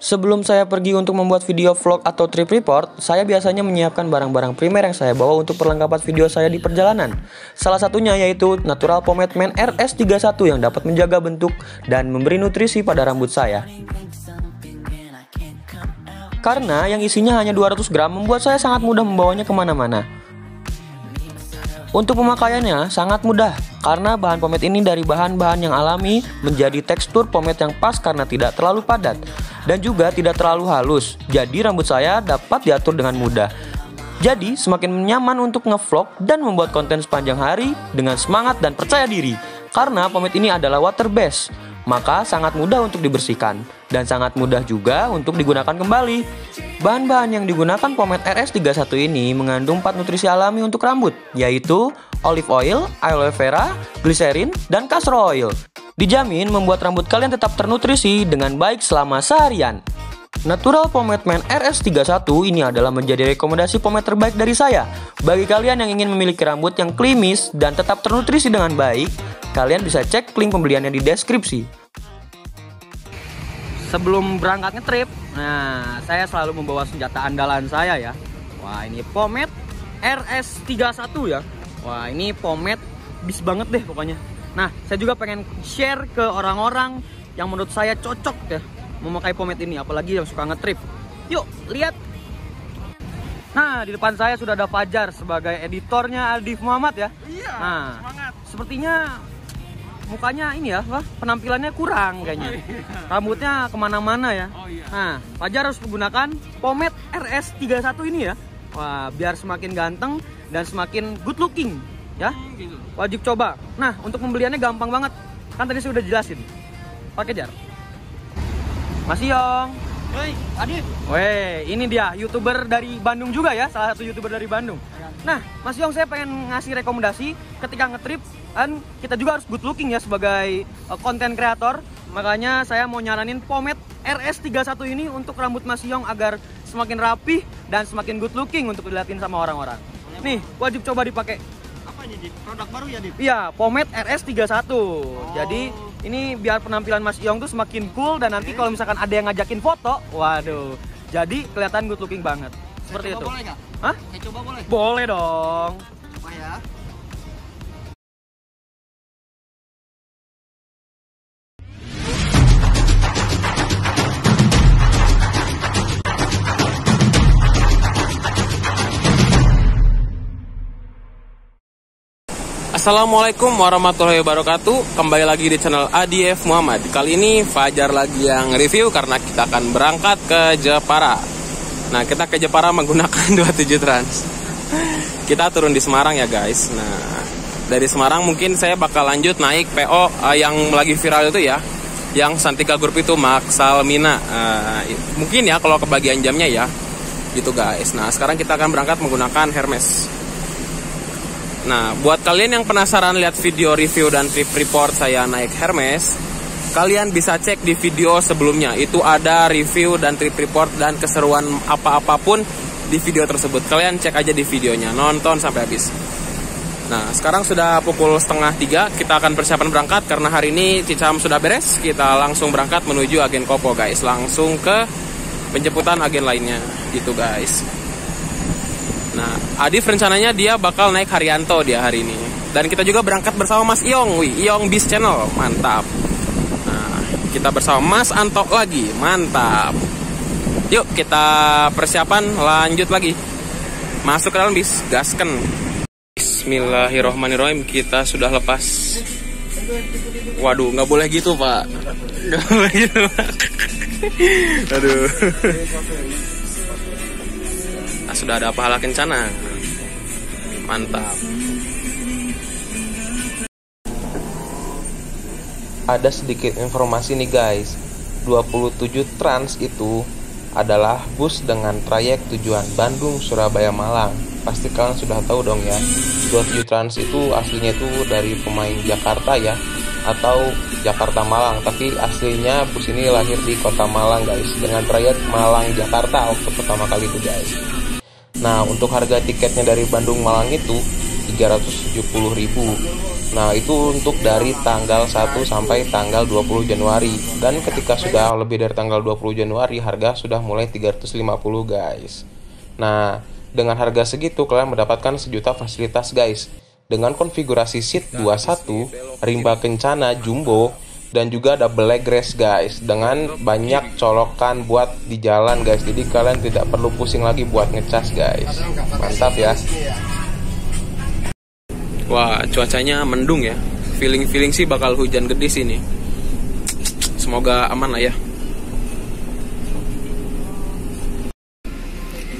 Sebelum saya pergi untuk membuat video vlog atau trip report, saya biasanya menyiapkan barang-barang primer yang saya bawa untuk perlengkapan video saya di perjalanan. Salah satunya yaitu Natural Pomade Man RS31 yang dapat menjaga bentuk dan memberi nutrisi pada rambut saya. Karena yang isinya hanya 200 gram membuat saya sangat mudah membawanya kemana-mana. Untuk pemakaiannya sangat mudah, karena bahan pomade ini dari bahan-bahan yang alami menjadi tekstur pomade yang pas karena tidak terlalu padat dan juga tidak terlalu halus. Jadi rambut saya dapat diatur dengan mudah. Jadi semakin nyaman untuk ngevlog dan membuat konten sepanjang hari dengan semangat dan percaya diri. Karena pomade ini adalah water based, maka sangat mudah untuk dibersihkan dan sangat mudah juga untuk digunakan kembali. Bahan-bahan yang digunakan pomade RS31 ini mengandung 4 nutrisi alami untuk rambut, yaitu olive oil, aloe vera, glycerin, dan castor oil. Dijamin membuat rambut kalian tetap ternutrisi dengan baik selama seharian. Natural Pomade Man RS31 ini adalah menjadi rekomendasi pomade terbaik dari saya. Bagi kalian yang ingin memiliki rambut yang klimis dan tetap ternutrisi dengan baik, kalian bisa cek link pembeliannya di deskripsi. Sebelum berangkat ngetrip, saya selalu membawa senjata andalan saya ya. Wah, ini pomade RS31 ya. Wah, ini pomade bis banget deh pokoknya. Nah, saya juga pengen share ke orang-orang yang menurut saya cocok ya memakai pomade ini, apalagi yang suka ngetrip. Yuk, lihat. Nah, di depan saya sudah ada Fajar sebagai editornya Adif Muhammad ya. Iya, semangat. Sepertinya mukanya ini ya, penampilannya kurang kayaknya. Rambutnya kemana-mana ya. Nah, Fajar harus menggunakan pomade RS31 ini ya. Wah, biar semakin ganteng dan semakin good looking ya. Wajib coba. Nah, untuk pembeliannya gampang banget. Kan tadi saya udah jelasin. Pakai jar. Mas Yong. Hei, Adif. Weh, ini dia YouTuber dari Bandung juga ya, salah satu YouTuber dari Bandung. Nah, Mas Yong, saya pengen ngasih rekomendasi ketika ngetrip, kan kita juga harus good looking ya sebagai konten kreator. Makanya saya mau nyaranin pomade RS31 ini untuk rambut Mas Yong agar semakin rapih dan semakin good looking untuk dilihatin sama orang-orang. Nih, wajib coba dipakai. Apa ini, Dip? Produk baru ya, Dip? Iya, pomade RS31. Jadi ini biar penampilan Mas Yong tuh semakin cool dan nanti kalau misalkan ada yang ngajakin foto, waduh, jadi kelihatan good looking banget. Seperti itu. Boleh nggak? Hah? Saya coba boleh? Boleh dong. Coba ya. Assalamualaikum warahmatullahi wabarakatuh. Kembali lagi di channel Adif Muhammad. Kali ini Fajar lagi yang review karena kita akan berangkat ke Jepara. Nah, kita ke Jepara menggunakan 27 Trans. Kita turun di Semarang ya guys. Nah, dari Semarang mungkin saya bakal lanjut naik PO yang lagi viral itu ya, yang Santika Group itu Maksalmina. Mungkin ya kalau kebagian jamnya ya gitu guys. Nah, sekarang kita akan berangkat menggunakan Hermes. Nah, buat kalian yang penasaran lihat video review dan trip report saya naik Hermes, kalian bisa cek di video sebelumnya. Itu ada review dan trip report dan keseruan apa-apapun di video tersebut. Kalian cek aja di videonya, nonton sampai habis. Nah, sekarang sudah pukul 2:30, kita akan persiapan berangkat karena hari ini Cicam sudah beres. Kita langsung berangkat menuju agen Kopo guys, langsung ke penjemputan agen lainnya gitu guys. Nah, Adif rencananya dia bakal naik Haryanto dia hari ini. Dan kita juga berangkat bersama Mas Iyong, Iyong Bis Channel, mantap. Nah, kita bersama Mas Anto lagi, mantap. Yuk kita persiapan lanjut lagi. Masuk ke dalam bis, gasken. Bismillahirrohmanirrohim, kita sudah lepas. Waduh, nggak boleh gitu pak. Nggak boleh gitu pak. Aduh. Nah, sudah ada pahala kencana. Mantap. Ada sedikit informasi nih guys. 27 Trans itu adalah bus dengan trayek tujuan Bandung, Surabaya, Malang. Pasti kalian sudah tahu dong ya. 27 Trans itu aslinya itu dari pemain Jakarta ya, atau Jakarta Malang, tapi aslinya bus ini lahir di kota Malang guys, dengan trayek Malang Jakarta waktu pertama kali itu guys. Nah, untuk harga tiketnya dari Bandung Malang itu 370.000 Nah, itu untuk dari tanggal 1 sampai tanggal 20 Januari. Dan ketika sudah lebih dari tanggal 20 Januari, harga sudah mulai 350 guys. Nah, dengan harga segitu kalian mendapatkan sejuta fasilitas guys. Dengan konfigurasi seat 21, rimba kencana jumbo, dan juga double leg rest guys. Dengan banyak colokan buat di jalan guys. Jadi kalian tidak perlu pusing lagi buat ngecas guys. Mantap ya. Wah, cuacanya mendung ya. Feeling sih bakal hujan gede sini. Semoga aman lah ya.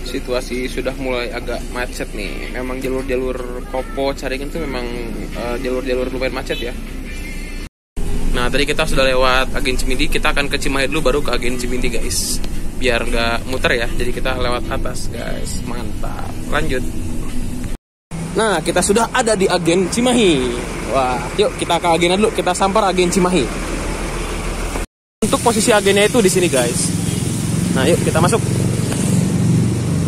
Situasi sudah mulai agak macet nih. Memang jalur-jalur Kopo Caringin tuh memang jalur-jalur lumayan macet ya. Nah, tadi kita sudah lewat Agen Cimindi. Kita akan ke Cimahi dulu baru ke Agen Cimindi guys. Biar nggak muter ya. Jadi kita lewat atas guys. Mantap. Lanjut. Nah, kita sudah ada di Agen Cimahi. Wah, yuk kita ke agennya dulu. Kita sampar Agen Cimahi. Untuk posisi agennya itu di sini, guys. Nah, yuk kita masuk.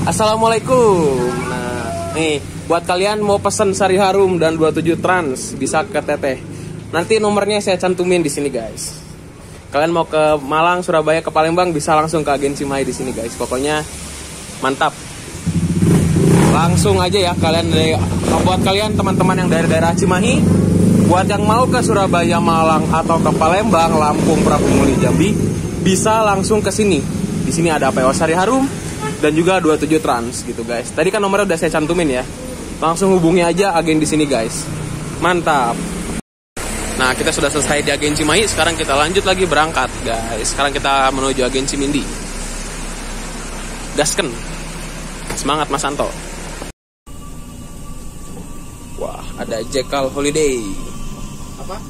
Assalamualaikum. Nah, nih buat kalian mau pesen Sari Harum dan 27 Trans bisa ke Teteh. Nanti nomornya saya cantumin di sini, guys. Kalian mau ke Malang, Surabaya, ke Palembang bisa langsung ke Agen Cimahi di sini, guys. Pokoknya mantap. Langsung aja ya kalian buat kalian teman-teman yang dari daerah Cimahi, buat yang mau ke Surabaya, Malang atau ke Palembang, Lampung, Prabu Muli, Jambi, bisa langsung ke sini. Di sini ada PO Sari Harum dan juga 27 Trans gitu guys. Tadi kan nomornya udah saya cantumin ya. Langsung hubungi aja agen di sini guys. Mantap. Nah, kita sudah selesai di Agen Cimahi, sekarang kita lanjut lagi berangkat guys. Sekarang kita menuju Agen Cimindi. Gasken. Semangat Mas Santo. Wah, ada Jekal Holiday. Apa?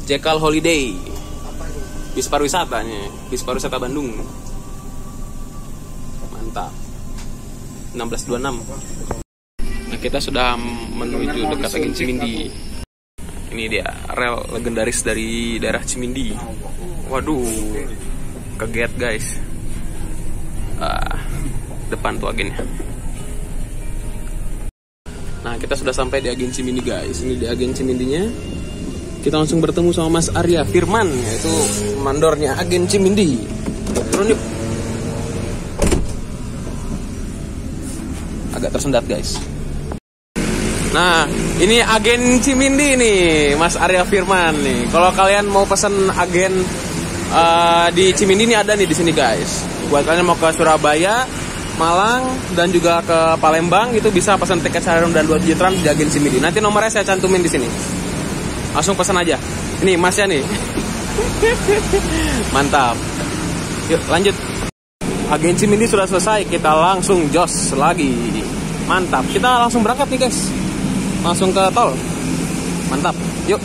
Jekal Holiday. Apa itu? Bis pariwisatanya, bis pariwisata Bandung. Mantap. 1626. Nah, kita sudah menuju dekat Agen Cimindi. Ini dia rel legendaris dari daerah Cimindi. Waduh, kaget guys. Depan tuh agennya. Nah, kita sudah sampai di Agen Cimindi guys. Ini di Agen Cimindinya. Kita langsung bertemu sama Mas Arya Firman, yaitu mandornya Agen Cimindi. Turun yuk. Agak tersendat guys. Nah, ini Agen Cimindi nih, Mas Arya Firman nih. Kalau kalian mau pesen agen di Cimindi nih ada nih di sini guys. Buat kalian mau ke Surabaya, Malang dan juga ke Palembang itu bisa pesan tiket Sari Harum dan 27 Trans di Agen Cimindi. Nanti nomornya saya cantumin di sini. Langsung pesan aja. Ini Masnya nih. Mantap. Yuk lanjut. Agen Cimindi sudah selesai, kita langsung jos lagi. Mantap. Kita langsung berangkat nih guys. Langsung ke tol. Mantap. Yuk.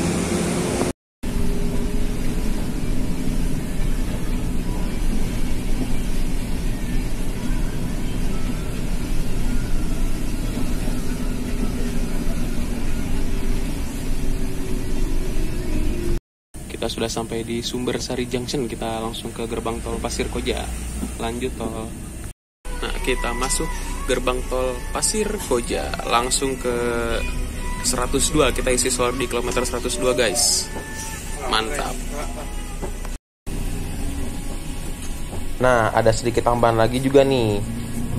Kita sudah sampai di Sumber Sari Junction. Kita langsung ke gerbang tol Pasir Koja. Lanjut tol. Nah, kita masuk gerbang tol Pasir Koja. Langsung ke 102. Kita isi solar di kilometer 102 guys. Mantap. Nah, ada sedikit tambahan lagi juga nih.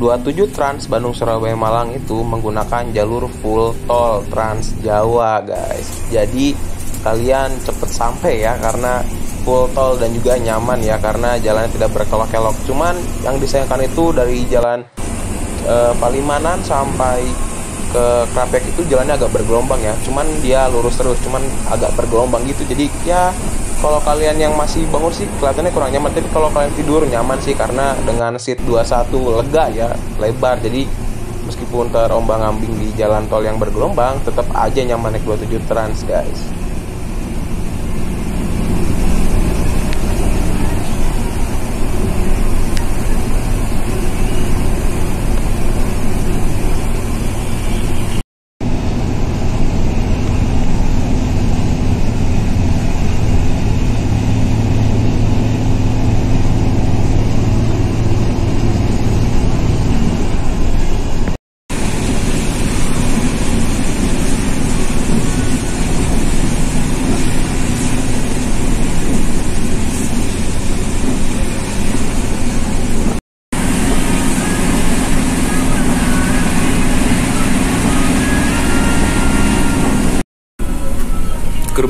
27 Trans Bandung Surabaya Malang itu menggunakan jalur full tol Trans Jawa guys. Jadi kalian cepet sampai ya, karena full tol dan juga nyaman ya, karena jalannya tidak berkelok-kelok. Cuman yang disayangkan itu dari jalan Palimanan sampai ke Krapek itu jalannya agak bergelombang ya. Cuman dia lurus terus, cuman agak bergelombang gitu. Jadi ya kalau kalian yang masih bangun sih kelihatannya kurang nyaman. Tapi kalau kalian tidur nyaman sih, karena dengan seat 21 lega ya, lebar. Jadi meskipun terombang-ambing di jalan tol yang bergelombang, tetap aja nyaman naik 27 Trans guys.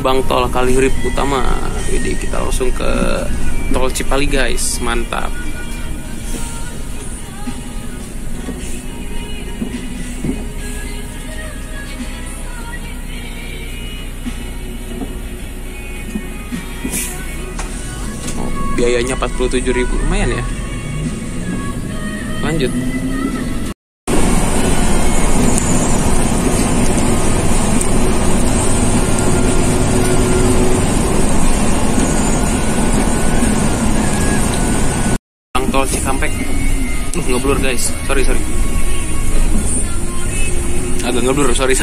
gerbang tol Kalihurip Utama. Jadi kita langsung ke tol Cipali guys, mantap. Biayanya 47.000, lumayan ya. Lanjut. Tol Cikampek. Ngeblur guys. Sorry. Agak ngeblur, sorry.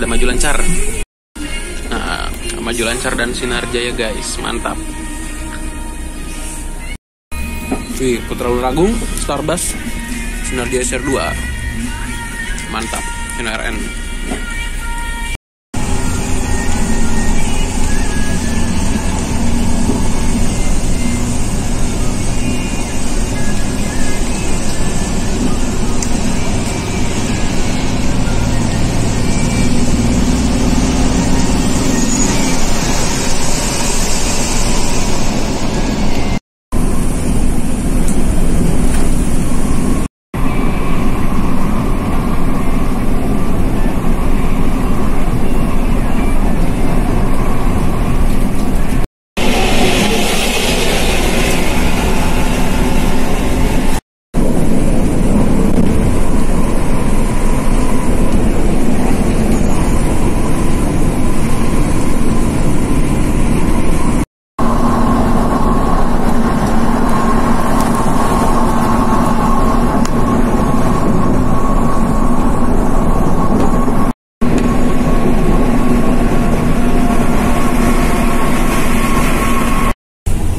Ada maju lancar. Nah, maju lancar dan sinar jaya guys, mantap. Wih, Putra Luragung, Starbus, Sinar Jaya SR2. Mantap, NRN.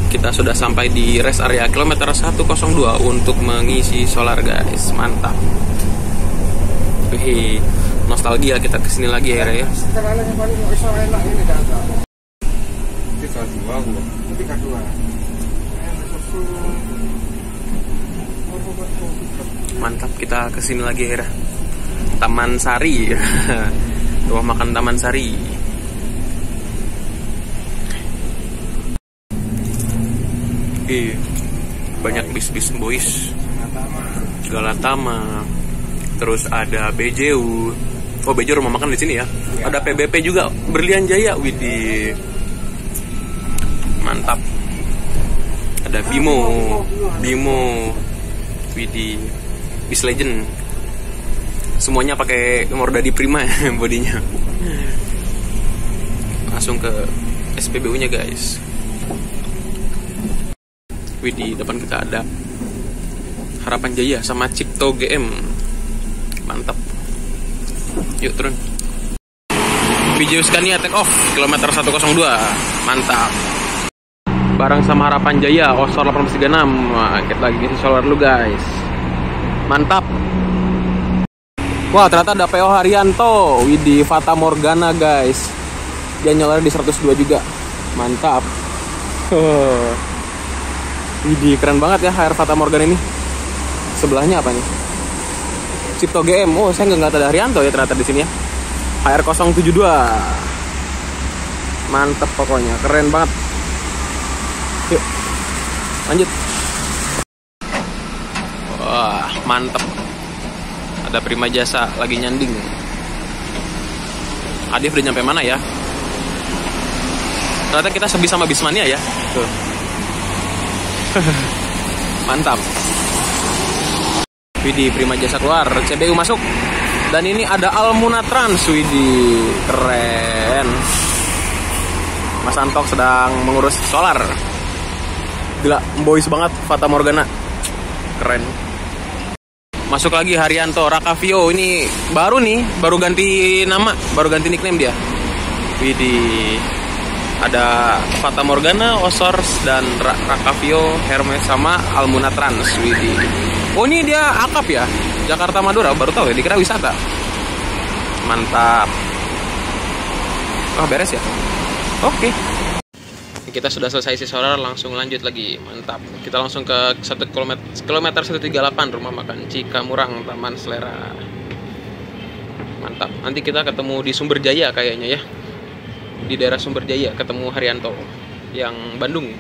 Kita sudah sampai di rest area kilometer 102 untuk mengisi solar guys, mantap. Wih, nostalgia kita kesini lagi ya. Sekarang yang paling bisa enak ini ada. 32. Mantap, kita kesini lagi ya. Taman Sari. Rumah makan Taman Sari. Banyak bis-bis boys, Galatama, terus ada BJU. Oh, BJU rumah makan di sini ya. Ada PBP juga, Berlian Jaya, widih, mantap. Ada Bimo, widih, Bis Legend. Semuanya pakai Mordadi Prima ya, bodinya. Langsung ke SPBU-nya guys. Di depan kita ada Harapan Jaya sama Cipto GM, mantap. Yuk turun. Video Scania take off kilometer 102, mantap. Bareng sama Harapan Jaya Osor 1836. Wah, kita lagi ngisi solar dulu guys, mantap. Wah, ternyata ada PO Haryanto, widih, Fata Morgana guys. Dia nyolar di 102 juga, mantap. Widih, keren banget ya HR Fata Morgana ini. Sebelahnya apa nih? Cipto GM. Oh, saya nggak tahu ada Haryanto ya ternyata di sini ya. HR 072. Mantep pokoknya, keren banget. Yuk, lanjut. Wah, mantep. Ada Prima Jasa lagi nyanding. Adif udah nyampe mana ya? Ternyata kita sebisa sama Bismania ya. Tuh. Mantap. Widih, Prima Jasa keluar, CBU masuk. Dan ini ada Almuna Trans, widih, keren. Mas Antok sedang mengurus solar. Gila, boys banget Fata Morgana. Keren. Masuk lagi Haryanto, Rakavio. Ini baru nih, baru ganti nama, baru ganti nickname dia. Widih. Ada Fata Morgana, Osors, dan Rakavio, Hermes, sama Almuna Trans. Widih. Oh, ini dia akap ya? Jakarta Madura, baru tahu ya, dikira wisata. Mantap. Wah, beres ya? Oke. Kita sudah selesai isi solar, langsung lanjut lagi. Mantap. Kita langsung ke 1 kilometer 138, rumah makan Cikamurang, Taman Selera. Mantap. Nanti kita ketemu di Sumber Jaya kayaknya ya. di daerah Sumberjaya ketemu Haryanto yang Bandung.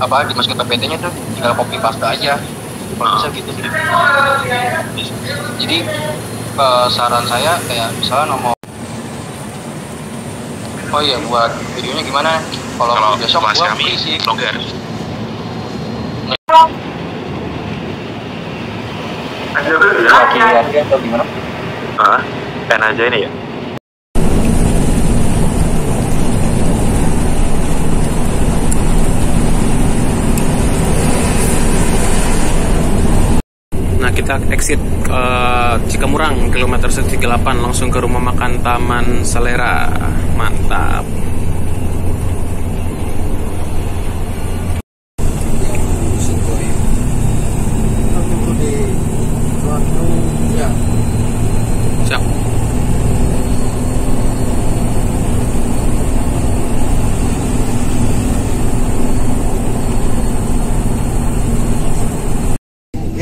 Apa dimasukin ke PT-nya tuh tinggal copy paste aja kalau bisa gitu sih. Jadi saran saya kayak misalnya oh iya buat videonya gimana kalau besok gua free sih blogger. Lagi latihan atau gimana? Pen aja ini ya. Kita exit Cikamurang kilometer 8 langsung ke rumah makan Taman Selera. Mantap. Siap.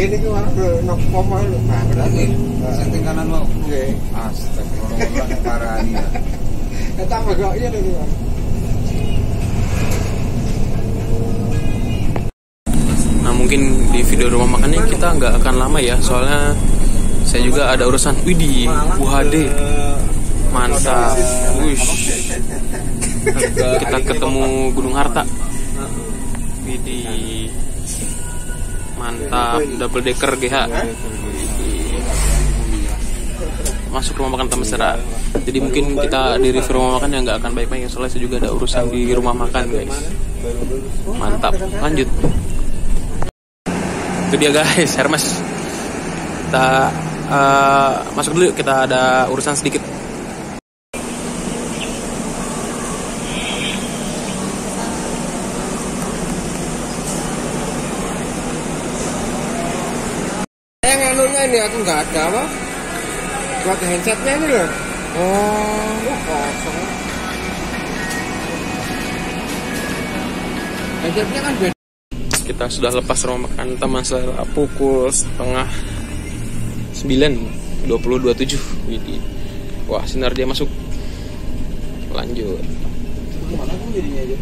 Ini gimana nok koma lu? Nah, berarti Setting kanan mau. nggih. Astagfirullah parah ini. Eta megok iya nih. Nah mungkin di video rumah makannya kita nggak akan lama ya, soalnya saya juga ada urusan. Widih, UHD mantap. Wush. Kita ketemu Gunung Harta. Widih, mantap, double decker GH. Masuk rumah makan Taman Selera. Jadi mungkin kita di review rumah makan yang nggak akan baik-baik, soalnya saya juga ada urusan di rumah makan guys. Mantap, lanjut. Itu dia guys, Hermes. Kita masuk dulu, kita ada urusan sedikit. Yang anunya ini aku nggak ada apa? Buat handsetnya ini loh. Oh, kosong. Handsetnya kan beda. Kita sudah lepas rumah makan Taman Selera pukul 8:30, 20.27. Widih. Wah, sinar dia masuk. Lanjut. Mana pun jadinya aja.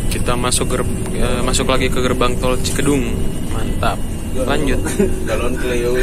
Kita masuk lagi ke gerbang tol Cikedung. Mantap. Lanjut. Galon Cleo.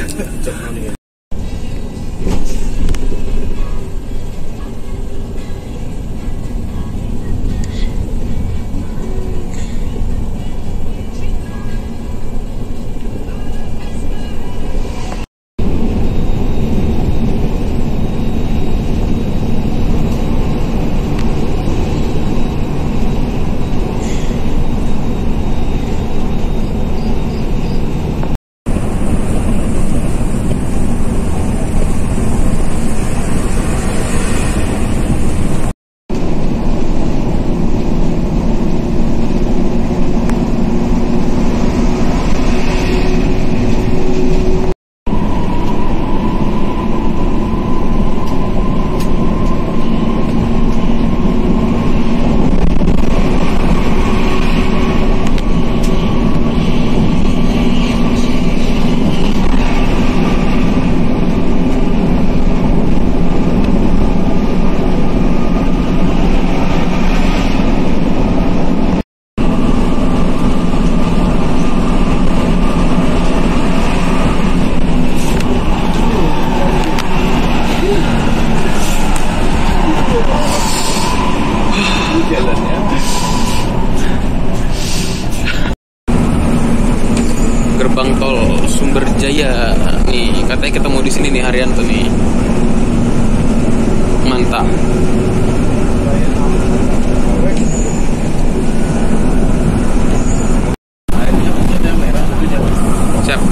Jaya. Nih, katanya ketemu di sini nih Haryanto nih. Mantap. Siap.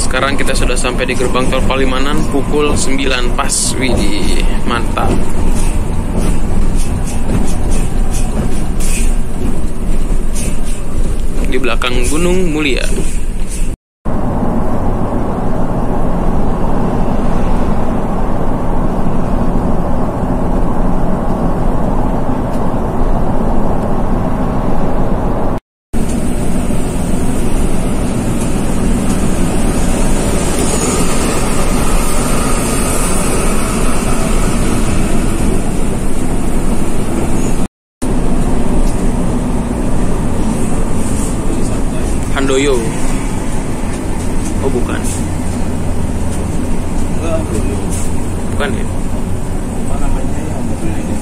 Sekarang kita sudah sampai di gerbang tol Palimanan pukul 9 pas. Widih, mantap. Di belakang Gunung Mulia. Handoyo. Oh bukan. Bukan ya? Apa namanya yang mobil ini?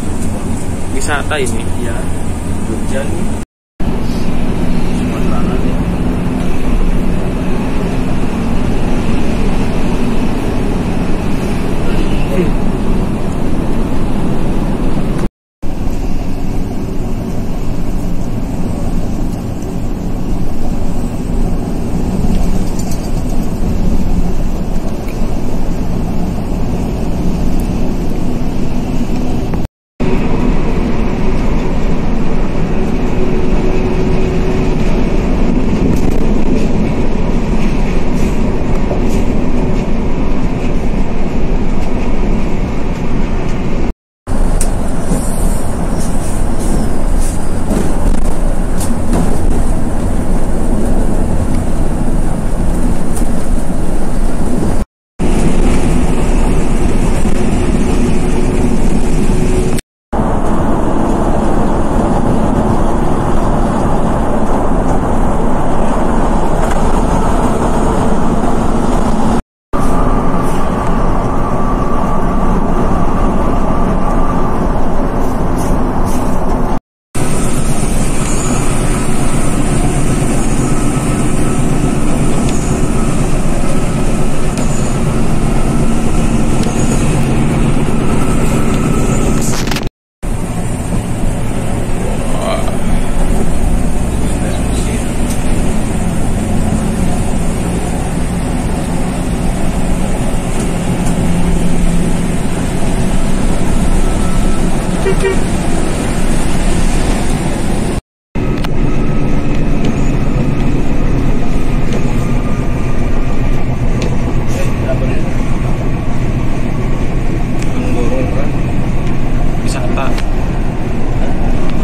Wisata ini. Iya. Jogja nih. Cuma ya.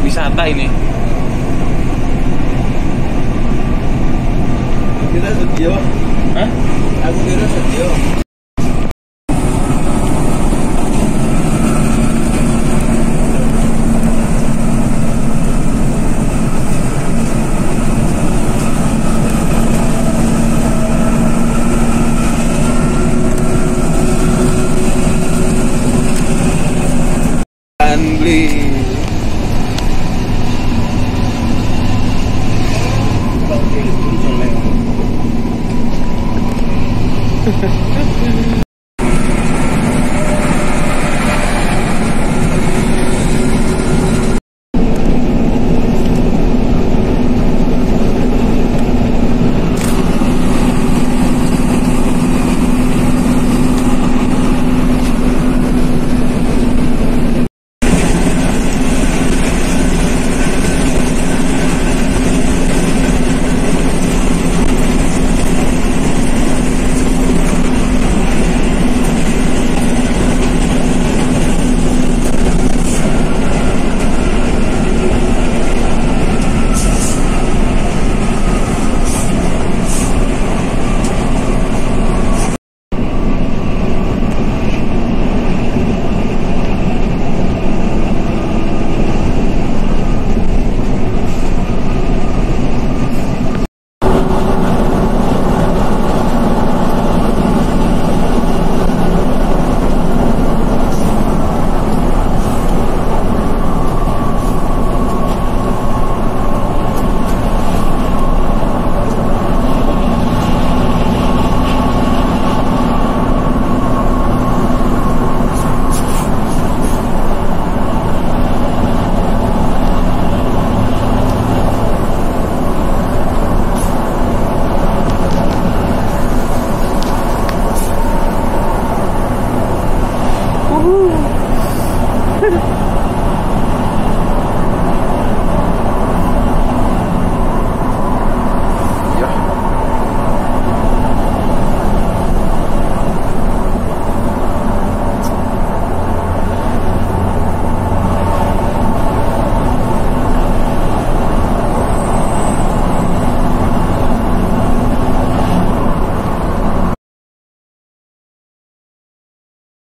Wisata ini. Kira Setio. Hah? Aku kira Setio. Beli.